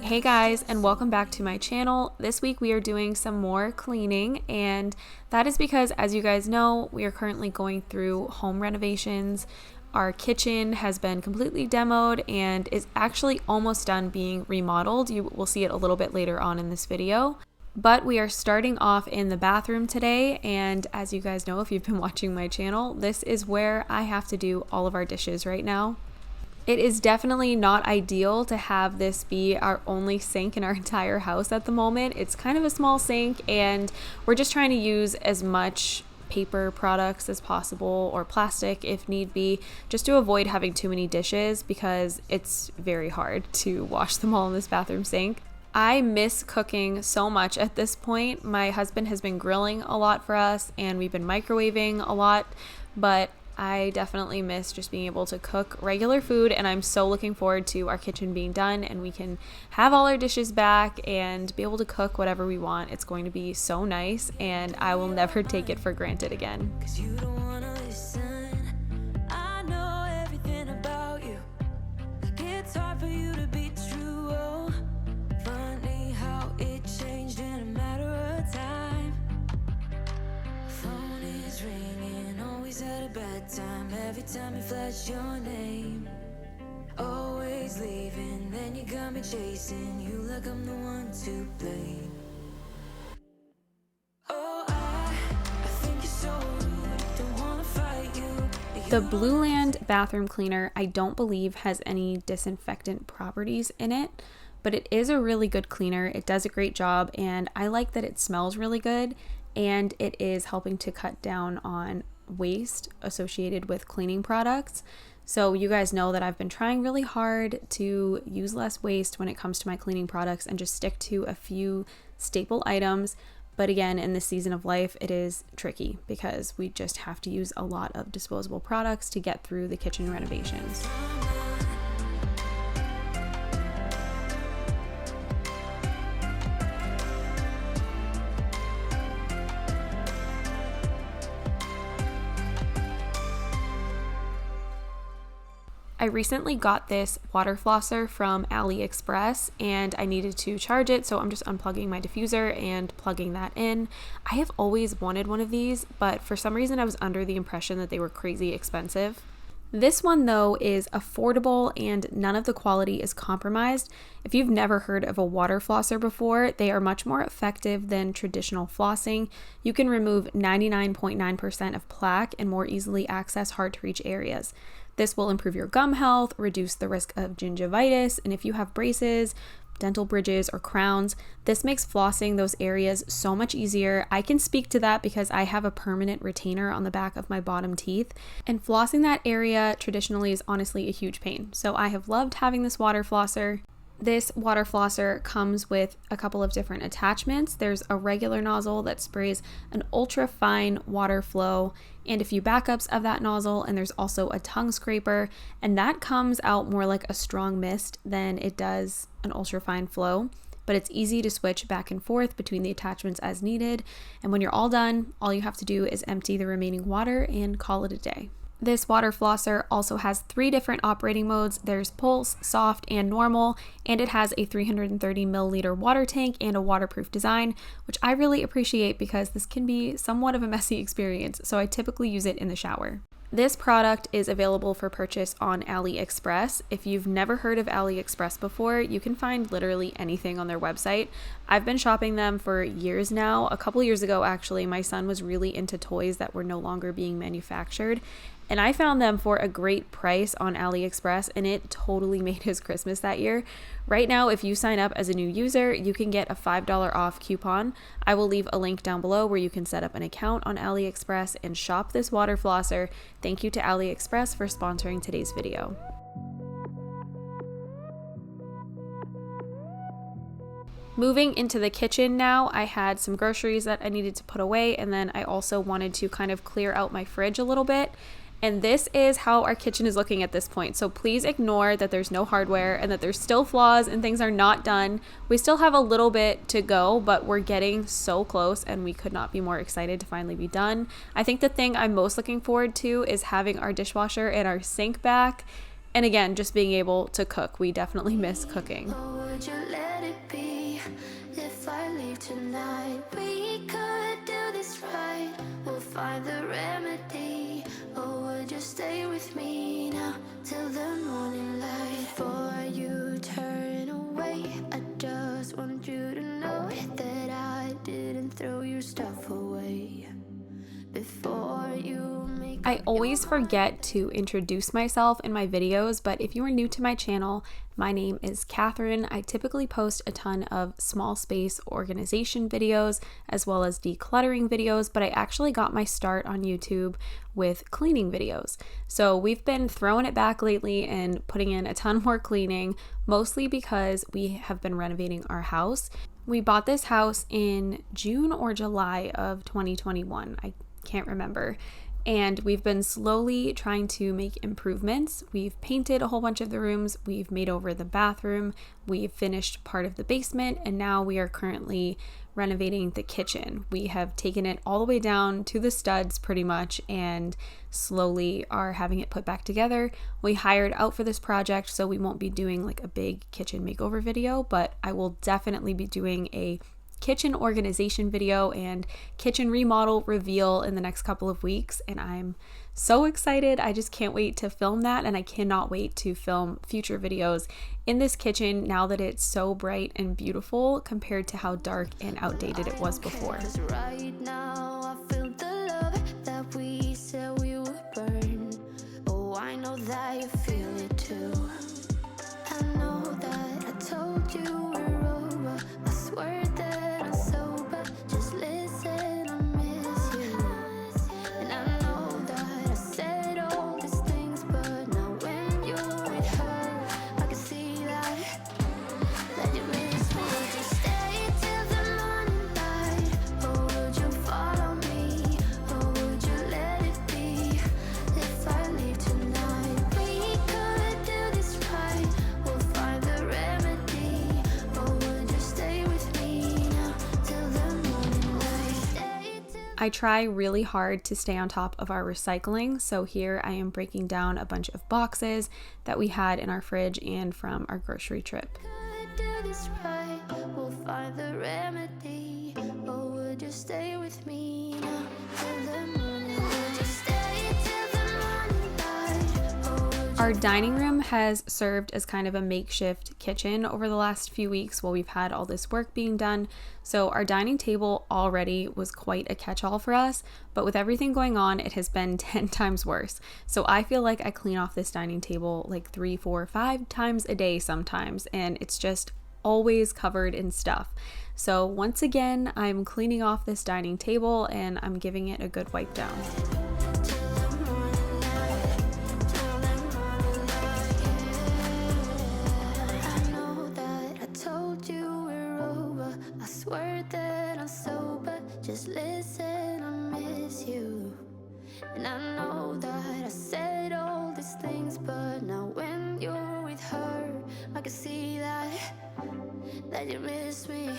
Hey guys, and welcome back to my channel. This week we are doing some more cleaning, and that is because, as you guys know, we are currently going through home renovations. Our kitchen has been completely demoed and is actually almost done being remodeled. You will see it a little bit later on in this video. But we are starting off in the bathroom today, and as you guys know, if you've been watching my channel, this is where I have to do all of our dishes right now. It is definitely not ideal to have this be our only sink in our entire house at the moment. It's kind of a small sink, and we're just trying to use as much paper products as possible, or plastic if need be, just to avoid having too many dishes because it's very hard to wash them all in this bathroom sink. I miss cooking so much at this point. My husband has been grilling a lot for us and we've been microwaving a lot, but I definitely miss just being able to cook regular food, and I'm so looking forward to our kitchen being done and we can have all our dishes back and be able to cook whatever we want. It's going to be so nice, and I will never take it for granted again. Every time you flash your name, always leaving, then you got me chasing you like I'm the one to blame. Oh, I think you're so rude, don't wanna fight you. The Blue Land bathroom cleaner, I don't believe has any disinfectant properties in it, but it is a really good cleaner. It does a great job, and I like that it smells really good, and it is helping to cut down on waste associated with cleaning products. So you guys know that I've been trying really hard to use less waste when it comes to my cleaning products and just stick to a few staple items. But again, in this season of life, it is tricky because we just have to use a lot of disposable products to get through the kitchen renovations. I recently got this water flosser from AliExpress and I needed to charge it, so I'm just unplugging my diffuser and plugging that in. I have always wanted one of these, but for some reason I was under the impression that they were crazy expensive. This one though is affordable and none of the quality is compromised. If you've never heard of a water flosser before, they are much more effective than traditional flossing. You can remove 99.9% of plaque and more easily access hard to reach areas. This will improve your gum health, reduce the risk of gingivitis, and if you have braces, dental bridges, or crowns, this makes flossing those areas so much easier. I can speak to that because I have a permanent retainer on the back of my bottom teeth, and flossing that area traditionally is honestly a huge pain. So I have loved having this water flosser. This water flosser comes with a couple of different attachments. There's a regular nozzle that sprays an ultra fine water flow and a few backups of that nozzle, and there's also a tongue scraper, and that comes out more like a strong mist than it does an ultra fine flow, but it's easy to switch back and forth between the attachments as needed, and when you're all done, all you have to do is empty the remaining water and call it a day. This water flosser also has 3 different operating modes. There's pulse, soft, and normal, and it has a 330 milliliter water tank and a waterproof design, which I really appreciate because this can be somewhat of a messy experience, so I typically use it in the shower. This product is available for purchase on AliExpress. If you've never heard of AliExpress before, you can find literally anything on their website. I've been shopping them for years now. A couple years ago, actually, my son was really into toys that were no longer being manufactured, and I found them for a great price on AliExpress, and it totally made his Christmas that year. Right now, if you sign up as a new user, you can get a $5 off coupon. I will leave a link down below where you can set up an account on AliExpress and shop this water flosser. Thank you to AliExpress for sponsoring today's video. Moving into the kitchen now, I had some groceries that I needed to put away, and then I also wanted to kind of clear out my fridge a little bit. And this is how our kitchen is looking at this point. So please ignore that there's no hardware and that there's still flaws and things are not done. We still have a little bit to go, but we're getting so close and we could not be more excited to finally be done. I think the thing I'm most looking forward to is having our dishwasher and our sink back. And again, just being able to cook. We definitely miss cooking. Or would you let it be? If I leave tonight, we could do this right. We'll find the remedy. Or would you stay with me now till the morning light? Before you turn away, I just want you to know that I didn't throw your stuff away. Before you make I always forget to introduce myself in my videos, but if you are new to my channel, my name is Catherine. I typically post a ton of small space organization videos as well as decluttering videos, but I actually got my start on YouTube with cleaning videos. So we've been throwing it back lately and putting in a ton more cleaning, mostly because we have been renovating our house. We bought this house in June or July of 2021. I can't remember. And we've been slowly trying to make improvements. We've painted a whole bunch of the rooms. We've made over the bathroom. We've finished part of the basement. And now we are currently renovating the kitchen. We have taken it all the way down to the studs pretty much and slowly are having it put back together. We hired out for this project, so we won't be doing like a big kitchen makeover video, but I will definitely be doing a kitchen organization video and kitchen remodel reveal in the next couple of weeks, and I'm so excited. I just can't wait to film that, and I cannot wait to film future videos in this kitchen now that it's so bright and beautiful compared to how dark and outdated it was before. Right now I feel the love that we said we would burn. Oh, I know that you feel it too. I know that I told you we're over. I swear that I'm sober. Just listen, I miss you. And I know that I said all these things, but now when you're with her, I can see that you miss me. Would you stay till the morning light? Or would you follow me? Or would you let it be? If I leave tonight, we could do this right. We'll find the remedy. Or would you stay with me now till the morning light? I try really hard to stay on top of our recycling, so here I am breaking down a bunch of boxes that we had in our fridge and from our grocery trip. Could do this right. We'll find the remedy. Or would you stay with me now till the morning light? Would you stay till the morning light? Or would you Our dining room has served as kind of a makeshift kitchen over the last few weeks while we've had all this work being done. So our dining table already was quite a catch-all for us, but with everything going on, it has been 10 times worse. So I feel like I clean off this dining table like 3, 4, 5 times a day sometimes, and it's just always covered in stuff. So once again, I'm cleaning off this dining table and I'm giving it a good wipe down. I know that I told you we're over. I swear that I'm sober. Just listen, I miss you. And I know that I said all these things, but now when you're with her, I can see that you miss me.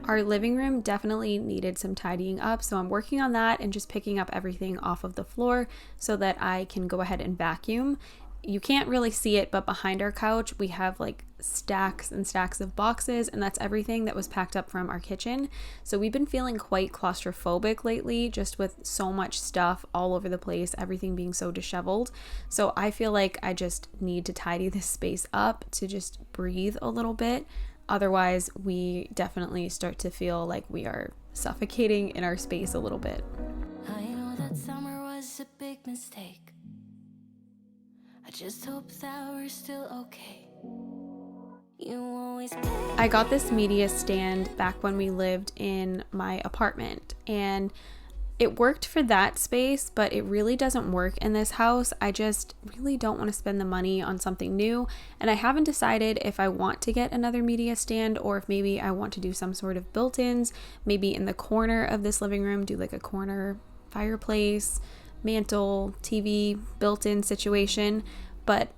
Our living room definitely needed some tidying up, so I'm working on that and just picking up everything off of the floor so that I can go ahead and vacuum. You can't really see it, but behind our couch we have like stacks and stacks of boxes, and that's everything that was packed up from our kitchen. So we've been feeling quite claustrophobic lately, just with so much stuff all over the place, everything being so disheveled. So I feel like I just need to tidy this space up to just breathe a little bit. Otherwise, we definitely start to feel like we are suffocating in our space a little bit. I know that summer was a big mistake. I just hope that we're still okay. You always I got this media stand back when we lived in my apartment, and it worked for that space, but it really doesn't work in this house. I just really don't want to spend the money on something new, and I haven't decided if I want to get another media stand or if maybe I want to do some sort of built-ins, maybe in the corner of this living room, do like a corner fireplace, mantle, TV, built-in situation. But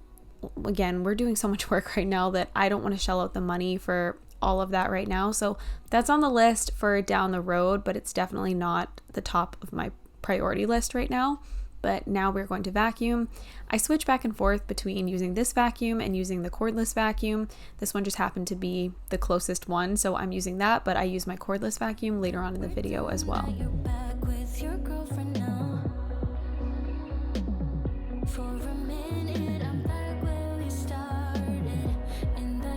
again, we're doing so much work right now that I don't want to shell out the money for all of that right now. So that's on the list for down the road, but it's definitely not the top of my priority list right now. But now we're going to vacuum. I switch back and forth between using this vacuum and using the cordless vacuum. This one just happened to be the closest one, so I'm using that, but I use my cordless vacuum later on in the video as well.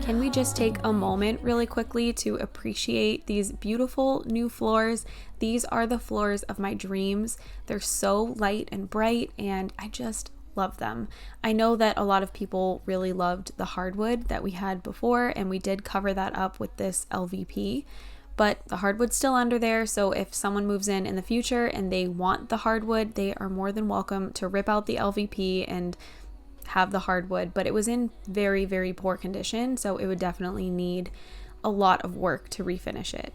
Can we just take a moment really quickly to appreciate these beautiful new floors? These are the floors of my dreams. They're so light and bright, and I just love them. I know that a lot of people really loved the hardwood that we had before, and we did cover that up with this LVP, but the hardwood's still under there. So if someone moves in the future and they want the hardwood, they are more than welcome to rip out the LVP and have the hardwood, but it was in very, very poor condition, so it would definitely need a lot of work to refinish it.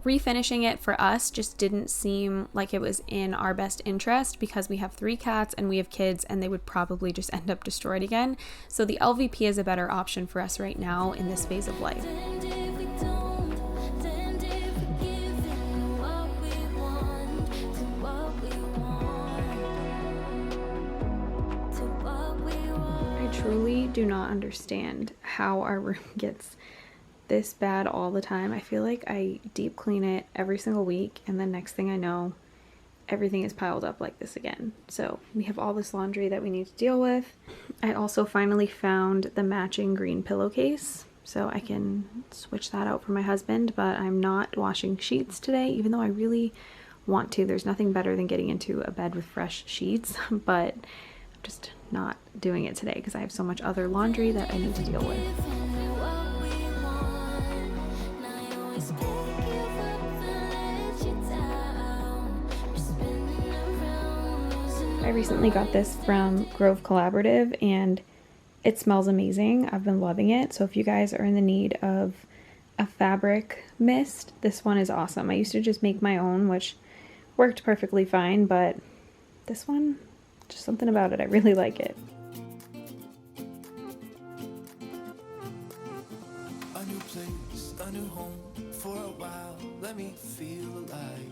Refinishing it for us just didn't seem like it was in our best interest because we have 3 cats and we have kids, and they would probably just end up destroyed again. So the LVP is a better option for us right now in this phase of life. Truly do not understand how our room gets this bad all the time. I feel like I deep clean it every single week, and then next thing I know, everything is piled up like this again. So we have all this laundry that we need to deal with. I also finally found the matching green pillowcase, so I can switch that out for my husband, but I'm not washing sheets today, even though I really want to. There's nothing better than getting into a bed with fresh sheets, but just not doing it today because I have so much other laundry that I need to deal with. I recently got this from Grove Collaborative and it smells amazing. I've been loving it. So if you guys are in the need of a fabric mist, this one is awesome. I used to just make my own, which worked perfectly fine, but this one, just something about it, I really like it. A new place, a new home, for a while, let me feel alive.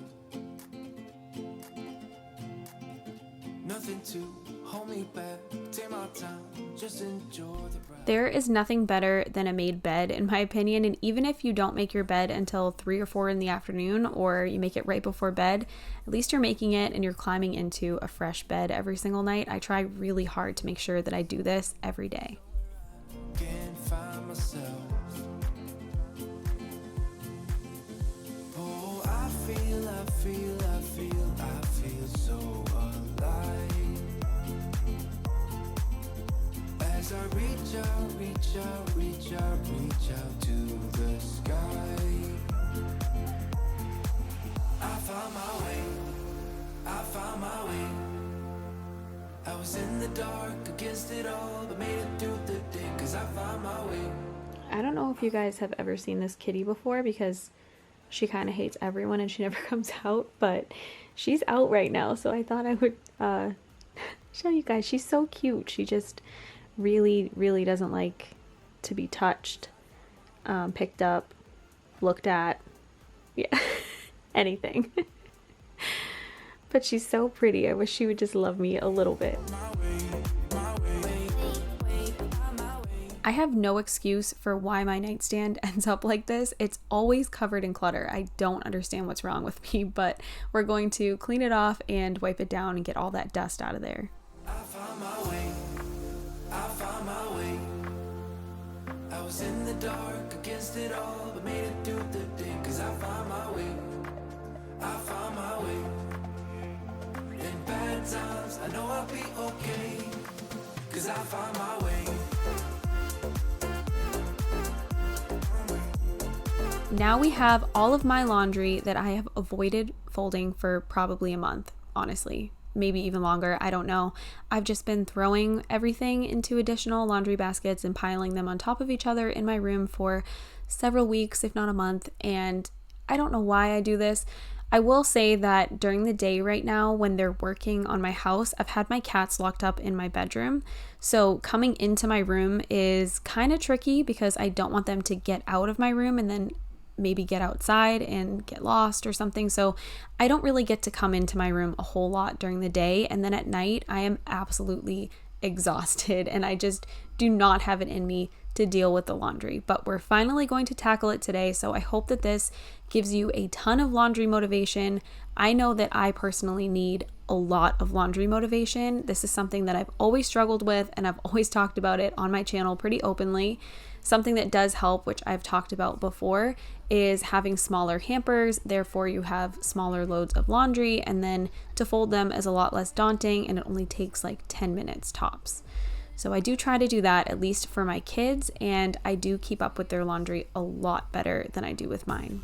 Nothing to hold me back, take my time, just enjoy the ride. There is nothing better than a made bed, in my opinion, and even if you don't make your bed until 3 or 4 in the afternoon, or you make it right before bed, at least you're making it and you're climbing into a fresh bed every single night. I try really hard to make sure that I do this every day. Can't find myself. Oh, I feel so alive. As I reach out to the sky. I found my way. I was in the dark against it all, but made it through the day, 'cause I found my way. I don't know if you guys have ever seen this kitty before because she kind of hates everyone and she never comes out, but she's out right now, so I thought I would show you guys. She's so cute. She just really, really doesn't like to be touched, picked up, looked at, yeah, anything. But she's so pretty. I wish she would just love me a little bit. I have no excuse for why my nightstand ends up like this. It's always covered in clutter. I don't understand what's wrong with me, but we're going to clean it off and wipe it down and get all that dust out of there. I found my way. I was in the dark against it all, but made it through the day, 'cause I found my way. In bad times, I know I'll be okay, 'cause I found my way. Now we have all of my laundry that I have avoided folding for probably a month, honestly. Maybe even longer, I don't know. I've just been throwing everything into additional laundry baskets and piling them on top of each other in my room for several weeks, if not a month, and I don't know why I do this. I will say that during the day right now, when they're working on my house, I've had my cats locked up in my bedroom. So coming into my room is kind of tricky because I don't want them to get out of my room and then maybe get outside and get lost or something. So I don't really get to come into my room a whole lot during the day. And then at night, I am absolutely exhausted and I just do not have it in me to deal with the laundry. But we're finally going to tackle it today. So I hope that this gives you a ton of laundry motivation. I know that I personally need a lot of laundry motivation. This is something that I've always struggled with and I've always talked about it on my channel pretty openly. Something that does help, which I've talked about before, is having smaller hampers. Therefore, you have smaller loads of laundry, and then to fold them is a lot less daunting and it only takes like 10 minutes tops. So I do try to do that, at least for my kids, and I do keep up with their laundry a lot better than I do with mine.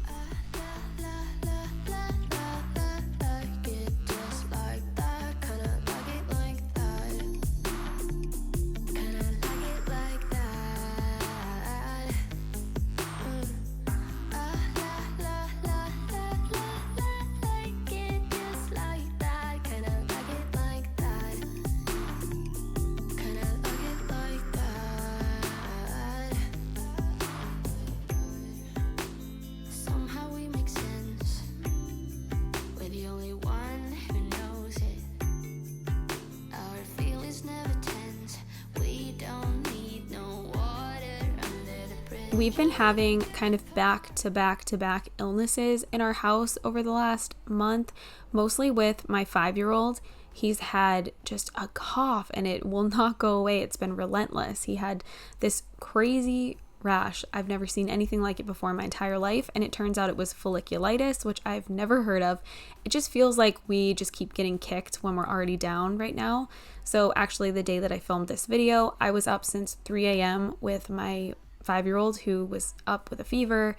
We've been having kind of back to back illnesses in our house over the last month, mostly with my 5-year-old. He's had just a cough and it will not go away. It's been relentless. He had this crazy rash. I've never seen anything like it before in my entire life, and it turns out it was folliculitis, which I've never heard of. It just feels like we just keep getting kicked when we're already down right now. So actually the day that I filmed this video, I was up since 3 a.m. with my 5-year-old who was up with a fever.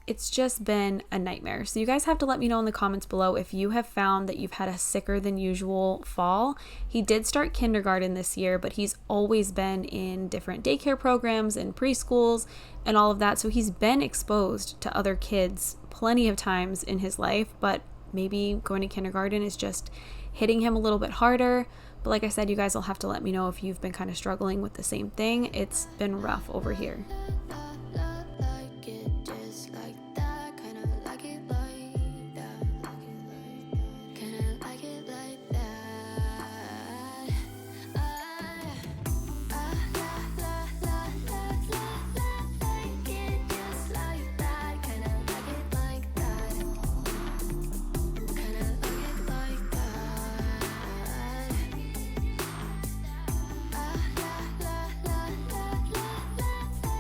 It's just been a nightmare. So you guys have to let me know in the comments below if you have found that you've had a sicker than usual fall. He did start kindergarten this year, but he's always been in different daycare programs and preschools and all of that. So he's been exposed to other kids plenty of times in his life, but maybe going to kindergarten is just hitting him a little bit harder. But like I said, you guys will have to let me know if you've been kind of struggling with the same thing. It's been rough over here.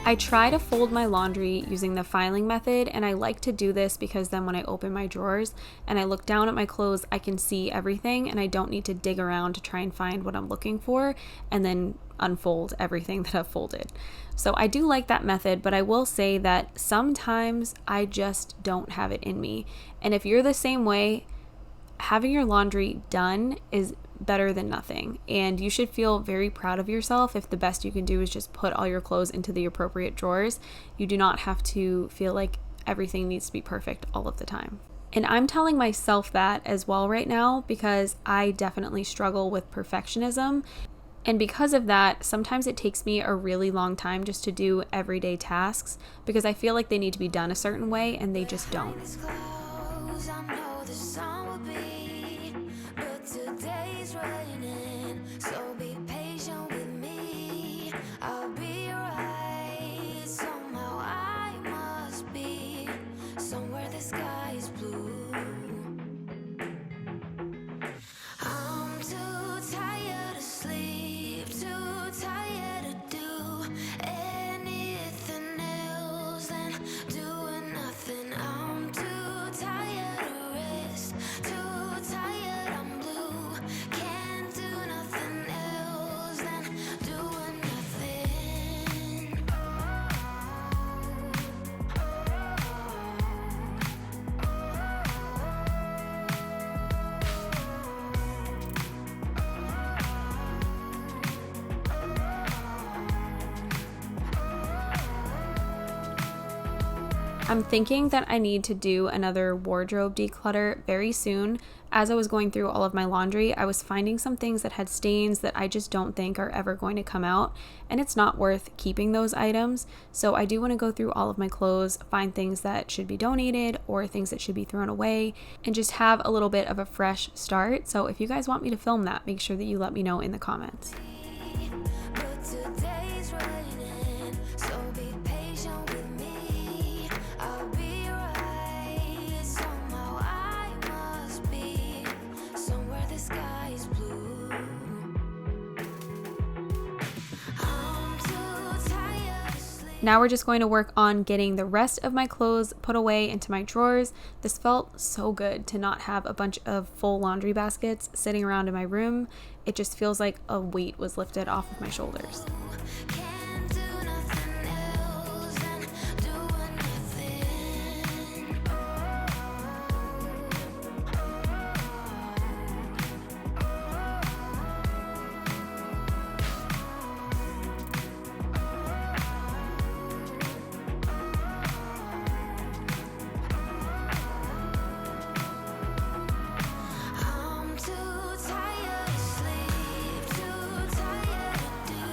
I try to fold my laundry using the filing method, and I like to do this because then when I open my drawers and I look down at my clothes, I can see everything and I don't need to dig around to try and find what I'm looking for and then unfold everything that I've folded. So I do like that method, but I will say that sometimes I just don't have it in me. And if you're the same way, having your laundry done is better than nothing, and you should feel very proud of yourself if the best you can do is just put all your clothes into the appropriate drawers. You do not have to feel like everything needs to be perfect all of the time. And I'm telling myself that as well right now because I definitely struggle with perfectionism, and because of that, sometimes it takes me a really long time just to do everyday tasks because I feel like they need to be done a certain way and they just don't. Today's raining, so be patient with me. I'll be right. Somehow I must be somewhere the sky is blue. I'm too tired to sleep, too tired to do anything else than doing nothing. I'm too tired to I'm thinking that I need to do another wardrobe declutter very soon. As I was going through all of my laundry, I was finding some things that had stains that I just don't think are ever going to come out, and it's not worth keeping those items. So I do want to go through all of my clothes, find things that should be donated or things that should be thrown away, and just have a little bit of a fresh start. So if you guys want me to film that, make sure that you let me know in the comments. But today's raining, so be patient with me. I'll be right. Somehow I must be somewhere the sky is blue. I'm too tired to sleep. Now we're just going to work on getting the rest of my clothes put away into my drawers. This felt so good to not have a bunch of full laundry baskets sitting around in my room. It just feels like a weight was lifted off of my shoulders. Can't do nothing else than doing nothing. I'm too tired to sleep, too tired to do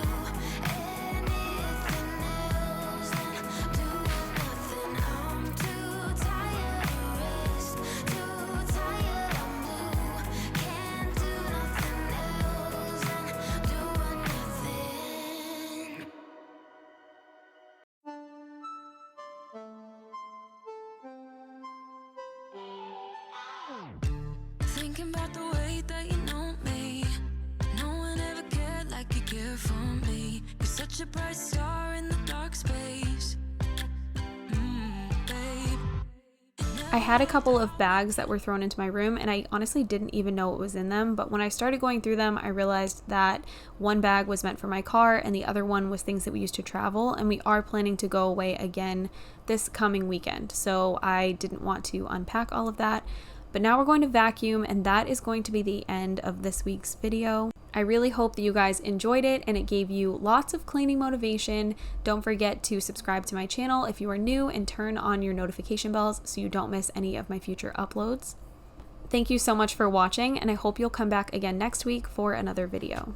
anything else than doing nothing. I'm too tired to rest, too tired I'm blue. Can't do nothing else than doing nothing. Thinking about the way that you know me. No one ever cared like you care for me. You're such a bright star in the dark space. Babe. I had a couple of bags that were thrown into my room and I honestly didn't even know what was in them, but when I started going through them, I realized that one bag was meant for my car and the other one was things that we used to travel, and we are planning to go away again this coming weekend. So I didn't want to unpack all of that. But now we're going to vacuum, and that is going to be the end of this week's video. I really hope that you guys enjoyed it and it gave you lots of cleaning motivation. Don't forget to subscribe to my channel if you are new and turn on your notification bells so you don't miss any of my future uploads. Thank you so much for watching, and I hope you'll come back again next week for another video.